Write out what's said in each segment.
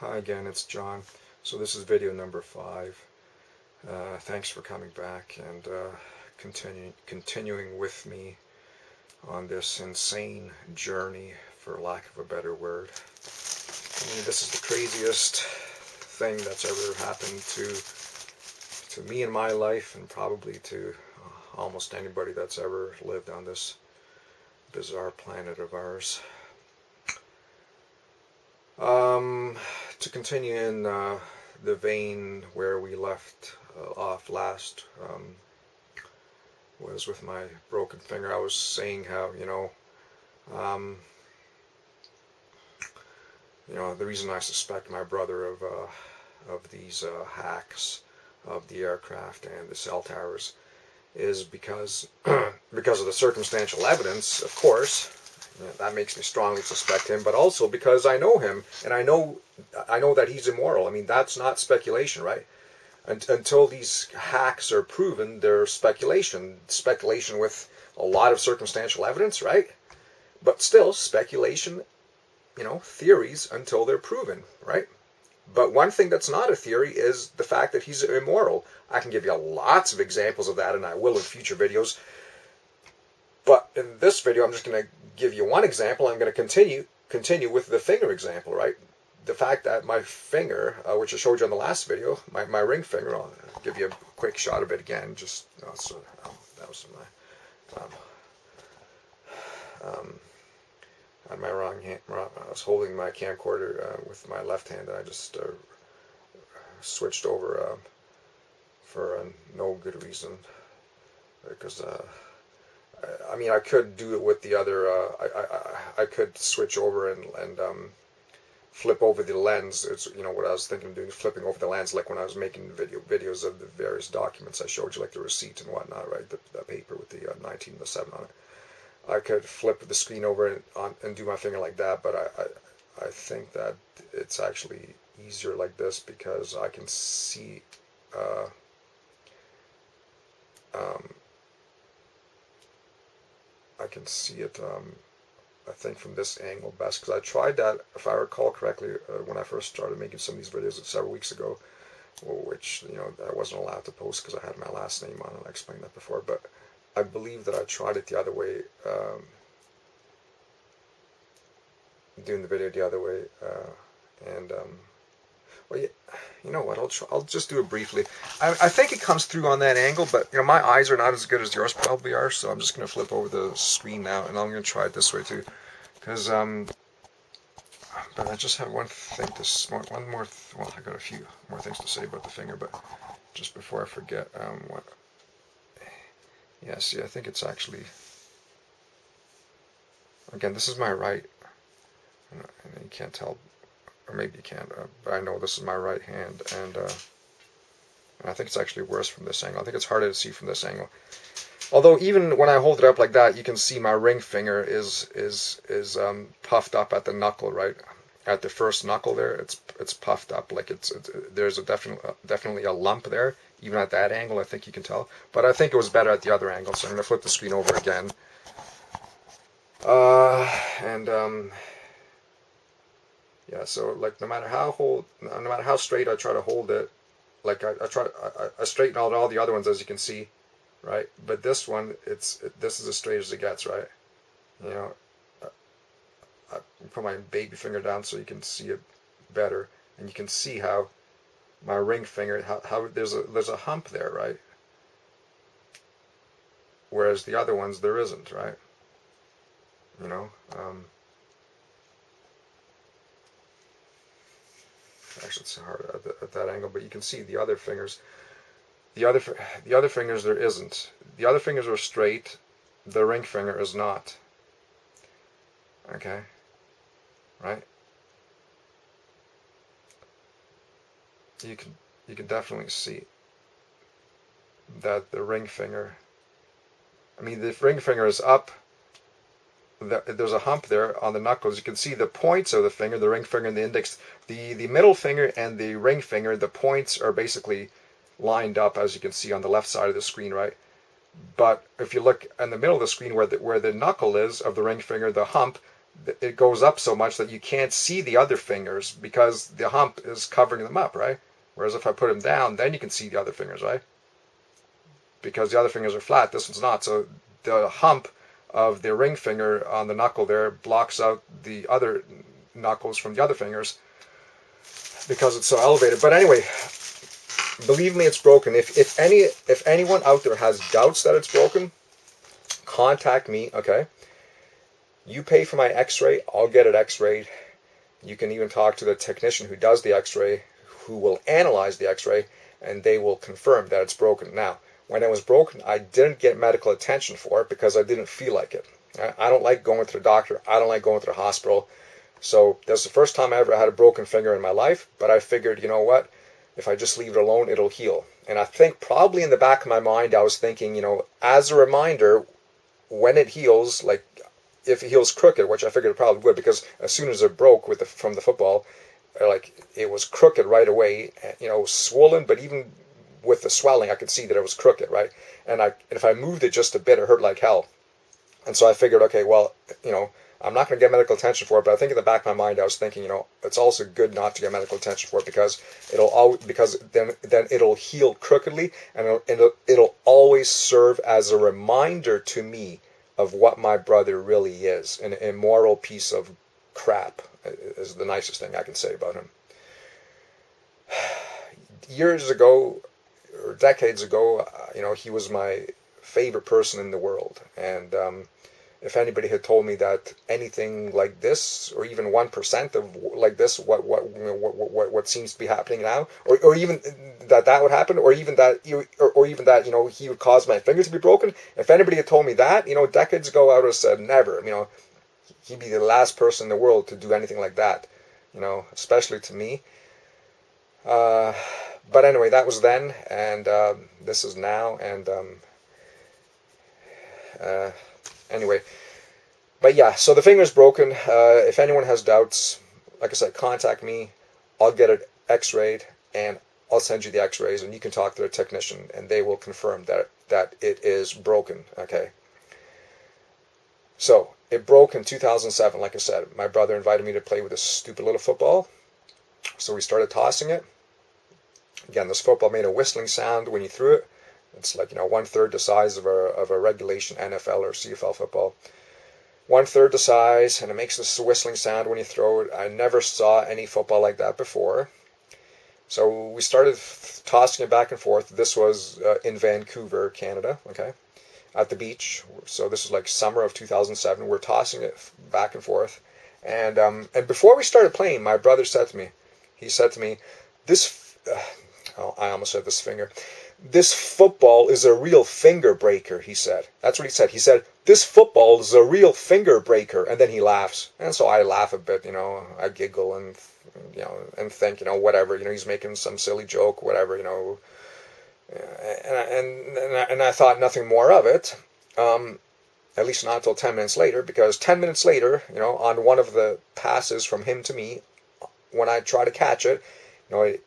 Hi again, it's John. So this is video number 5. Thanks for coming back and continuing with me on this insane journey, for lack of a better word. I mean, this is the craziest thing that's ever happened to me in my life, and probably to almost anybody that's ever lived on this bizarre planet of ours. To continue in the vein where we left off last, was with my broken finger. I was saying how, the reason I suspect my brother of these hacks of the aircraft and the cell towers is because because of the circumstantial evidence, of course. That makes me strongly suspect him, but also because I know him, and I know that he's immoral. I mean, that's not speculation, right? Until these hacks are proven, they're speculation with a lot of circumstantial evidence, right? But still, speculation, theories until they're proven, right? But one thing that's not a theory is the fact that he's immoral. I can give you lots of examples of that, and I will in future videos. But in this video, I'm just going to give you one example. I'm going to continue with the finger example, right? The fact that my finger, which I showed you on the last video, my ring finger, I'll give you a quick shot of it again. That was on my wrong hand. I was holding my camcorder with my left hand, and I just switched over for no good reason, because I mean, I could do it with the other. I could switch over and flip over the lens. It's what I was thinking of doing, flipping over the lens, like when I was making videos of the various documents I showed you, like the receipt and whatnot, right? The paper with the 19 and the 7 on it. I could flip the screen over and do my finger like that, but I think that it's actually easier like this, because I can see. I can see it, I think, from this angle best, because I tried that, if I recall correctly, when I first started making some of these videos several weeks ago, which, I wasn't allowed to post because I had my last name on it. I explained that before, but I believe that I tried it the other way, doing the video the other way, well, you know what? I'll just do it briefly. I think it comes through on that angle, but my eyes are not as good as yours probably are, so I'm just gonna flip over the screen now, and I'm gonna try it this way too, because but I just have one more. Well, I got a few more things to say about the finger, but just before I forget, what? Yeah, see, I think it's actually. Again, this is my right, and you can't tell. Or maybe you can't, but I know this is my right hand, and I think it's actually worse from this angle. I think it's harder to see from this angle. Although even when I hold it up like that, you can see my ring finger is puffed up at the knuckle, right? At the first knuckle there, it's puffed up, like there's definitely a lump there. Even at that angle, I think you can tell. But I think it was better at the other angle, so I'm gonna flip the screen over again. Yeah, so like no matter how straight I try to hold it, like I straighten out all the other ones, as you can see, right? But this one, this is as straight as it gets, right? I put my baby finger down so you can see it better, and you can see how my ring finger, how there's a hump there, right? Whereas the other ones, there isn't, right? Actually, it's hard at that angle, but you can see the other fingers. The other fingers, there isn't. The other fingers are straight. The ring finger is not. Okay, right? You can definitely see that the ring finger. I mean, the ring finger is up. There's a hump there on the knuckles. You can see the points of the finger, the ring finger and the index. The middle finger and the ring finger, the points are basically lined up, as you can see on the left side of the screen, right? But if you look in the middle of the screen where the knuckle is of the ring finger, the hump, it goes up so much that you can't see the other fingers because the hump is covering them up, right? Whereas if I put them down, then you can see the other fingers, right? Because the other fingers are flat, this one's not. So the hump of the ring finger on the knuckle there blocks out the other knuckles from the other fingers because it's so elevated. But anyway, believe me, it's broken. If anyone out there has doubts that it's broken, contact me, okay? You pay for my x-ray, I'll get it x-rayed. You can even talk to the technician who does the x-ray, who will analyze the x-ray, and they will confirm that it's broken. Now, when it was broken, I didn't get medical attention for it because I didn't feel like it. I don't like going to the doctor. I don't like going to the hospital. So that's the first time I ever had a broken finger in my life, but I figured, you know what? If I just leave it alone, it'll heal. And I think probably in the back of my mind, I was thinking, you know, as a reminder, when it heals, like if it heals crooked, which I figured it probably would, because as soon as it broke from the football, like it was crooked right away, you know, swollen, but even with the swelling, I could see that it was crooked, right? And if I moved it just a bit, it hurt like hell. And so I figured, okay, well, you know, I'm not going to get medical attention for it, but I think in the back of my mind, I was thinking, you know, it's also good not to get medical attention for it because then it'll heal crookedly, and it'll always serve as a reminder to me of what my brother really is. An immoral piece of crap is the nicest thing I can say about him. Years ago, or decades ago, you know, he was my favorite person in the world, and if anybody had told me that anything like this, or even 1% of like this, what seems to be happening now, or even that would happen, or even that you know he would cause my finger to be broken. If anybody had told me that, you know, decades ago, I would have said never. You know, he'd be the last person in the world to do anything like that. You know, especially to me. But anyway, that was then, and this is now, and anyway, but yeah, so the finger's broken. If anyone has doubts, like I said, contact me. I'll get it x-rayed, and I'll send you the x-rays, and you can talk to the technician, and they will confirm that it is broken, okay? So, it broke in 2007, like I said. My brother invited me to play with this stupid little football, so we started tossing it. Again, this football made a whistling sound when you threw it. It's like, you know, 1/3 the size of a regulation NFL or CFL football. 1/3 the size, and it makes this whistling sound when you throw it. I never saw any football like that before. So we started tossing it back and forth. This was in Vancouver, Canada, okay, at the beach. So this is like summer of 2007. We're tossing it back and forth. And before we started playing, my brother said to me, this, I almost said this finger. This football is a real finger breaker, he said. That's what he said. He said, this football is a real finger breaker. And then he laughs. And so I laugh a bit, you know, I giggle and, you know, and think, you know, whatever, you know, he's making some silly joke, whatever, you know. And I thought nothing more of it, at least not until 10 minutes later, because 10 minutes later, you know, on one of the passes from him to me, when I try to catch it, you know, it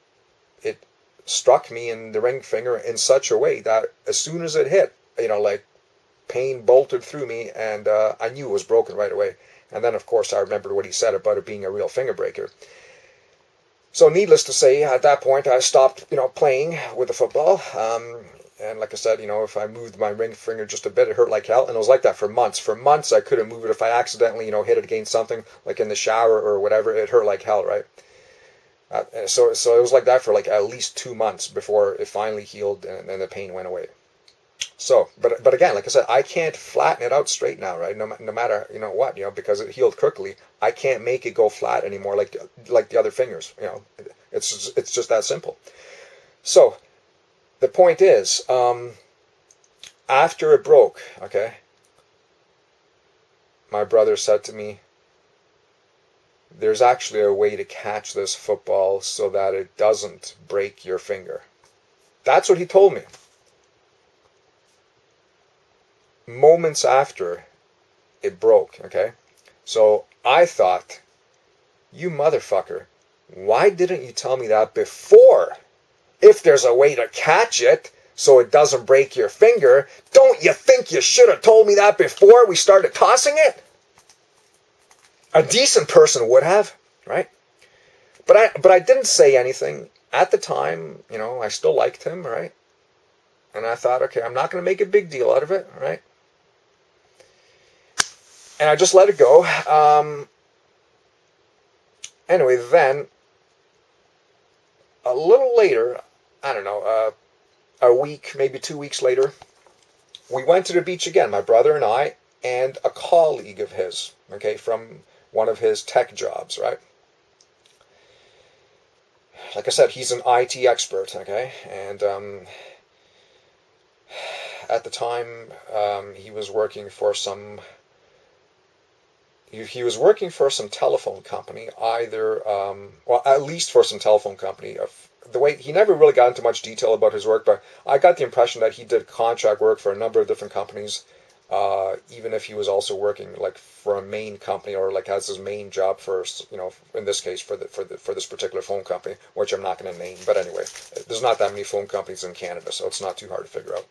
struck me in the ring finger in such a way that as soon as it hit, you know, like pain bolted through me, and I knew it was broken right away. And then, of course, I remembered what he said about it being a real finger breaker. So, needless to say, at that point, I stopped, you know, playing with the football. And like I said, you know, if I moved my ring finger just a bit, it hurt like hell. And it was like that for months. For months, I couldn't move it. If I accidentally, you know, hit it against something, like in the shower or whatever, it hurt like hell, right? So it was like that for like at least 2 months before it finally healed and the pain went away. So, but again, like I said, I can't flatten it out straight now, right? No matter, you know what, you know, because it healed crookedly, I can't make it go flat anymore like the other fingers, you know. It's just that simple. So, the point is, after it broke, okay, my brother said to me, there's actually a way to catch this football so that it doesn't break your finger. That's what he told me. Moments after it broke, okay? So I thought, you motherfucker, why didn't you tell me that before? If there's a way to catch it so it doesn't break your finger, don't you think you should have told me that before we started tossing it? A decent person would have, right? But I didn't say anything at the time. I still liked him, right? And I thought, okay, I'm not going to make a big deal out of it, right? And I just let it go. Anyway, then a little later, I don't know, a week, maybe 2 weeks later, we went to the beach again, my brother and I, and a colleague of his, okay, from one of his tech jobs, right? Like I said, he's an IT expert, okay, and at the time he was working for some telephone company, either well, at least for some telephone company. The way he never really got into much detail about his work, but I got the impression that he did contract work for a number of different companies, even if he was also working like for a main company or like has his main job first. In this case for this particular phone company, which I'm not going to name. But anyway, there's not that many phone companies in Canada, so it's not too hard to figure out.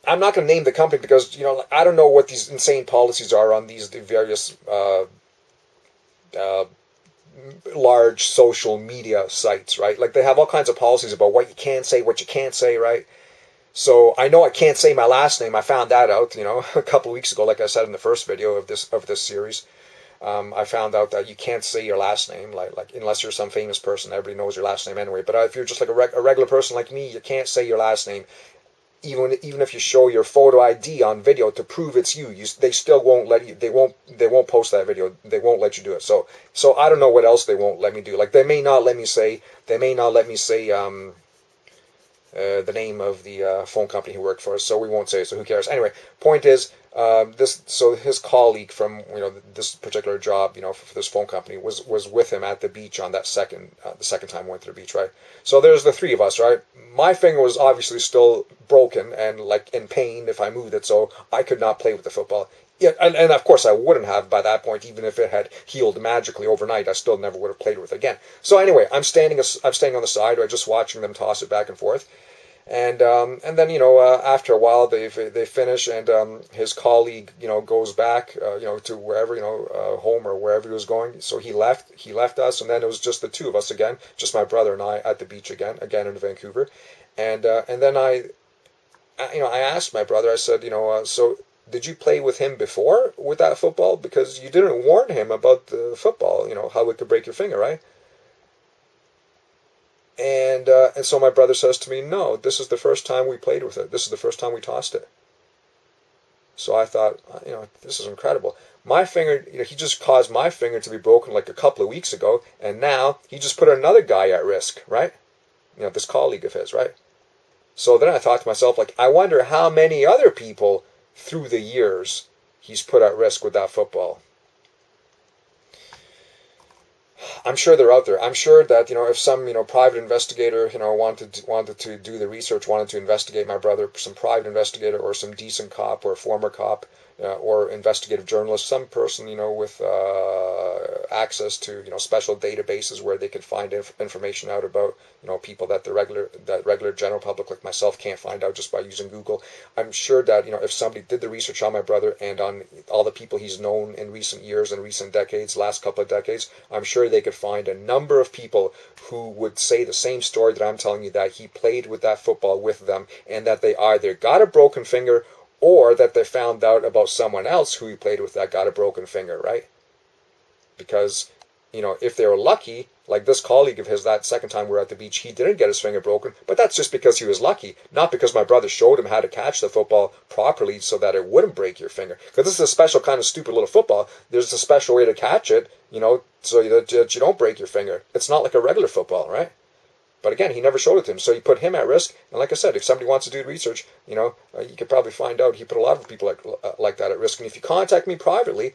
I'm not going to name the company because I don't know what these insane policies are on these various large social media sites, right? Like they have all kinds of policies about what you can say, what you can't say, right? So I know I can't say my last name. I found that out, a couple of weeks ago, like I said in the first video of this series. I found out that you can't say your last name, like unless you're some famous person. Everybody knows your last name anyway. But if you're just like a regular person like me, you can't say your last name. Even if you show your photo ID on video to prove it's you, they still won't let you. They won't post that video. They won't let you do it. So I don't know what else they won't let me do. Like they may not let me say the name of the phone company he worked for, so we won't say it, so who cares? Anyway, point is, his colleague from this particular job, for this phone company was with him at the beach on that the second time we went to the beach, right? So there's the three of us, right? My finger was obviously still broken and like in pain if I moved it, so I could not play with the football. Yeah, and of course I wouldn't have by that point, even if it had healed magically overnight. I still never would have played with it again. So anyway, I'm standing on the side, right, just watching them toss it back and forth. And then after a while they finish, and his colleague goes back to wherever home or wherever he was going. So he left us, and then it was just the two of us again, just my brother and I at the beach again in Vancouver. And then I asked my brother, I said, so did you play with him before with that football? Because you didn't warn him about the football, how it could break your finger, right? And so my brother says to me, no, this is the first time we played with it. This is the first time we tossed it. So I thought, this is incredible. My finger, he just caused my finger to be broken like a couple of weeks ago, and now he just put another guy at risk, right? This colleague of his, right? So then I thought to myself, like, I wonder how many other people through the years he's put at risk with that football. I'm sure they're out there. I'm sure that if some private investigator wanted to do the research, wanted to investigate my brother, some private investigator or some decent cop or former cop or investigative journalist, some person with access to special databases where they could find information out about people that the regular general public like myself can't find out just by using Google. I'm sure that if somebody did the research on my brother and on all the people he's known in recent years and recent decades, last couple of decades, I'm sure they could find a number of people who would say the same story that I'm telling you, that he played with that football with them, and that they either got a broken finger or that they found out about someone else who he played with that got a broken finger, right? Because if they were lucky, like this colleague of his, that second time we were at the beach, he didn't get his finger broken, but that's just because he was lucky, not because my brother showed him how to catch the football properly so that it wouldn't break your finger. Because this is a special kind of stupid little football. There's a special way to catch it, so that you don't break your finger. It's not like a regular football, right? But again, he never showed it to him, so he put him at risk. And like I said, if somebody wants to do research, you could probably find out he put a lot of people like that at risk. And if you contact me privately,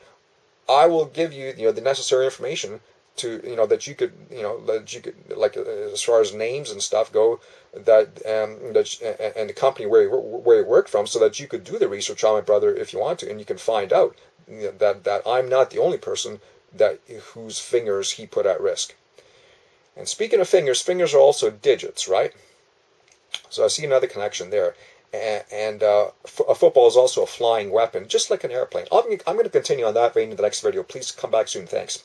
I will give you the necessary information to that you could like as far as names and stuff go, that and the company where he worked from, so that you could do the research on my brother if you want to, and you can find out that I'm not the only person whose fingers he put at risk. And speaking of fingers are also digits, right? So I see another connection there. and a football is also a flying weapon, just like an airplane. I'm going to continue on that, Rain, in the next video. Please come back soon. Thanks.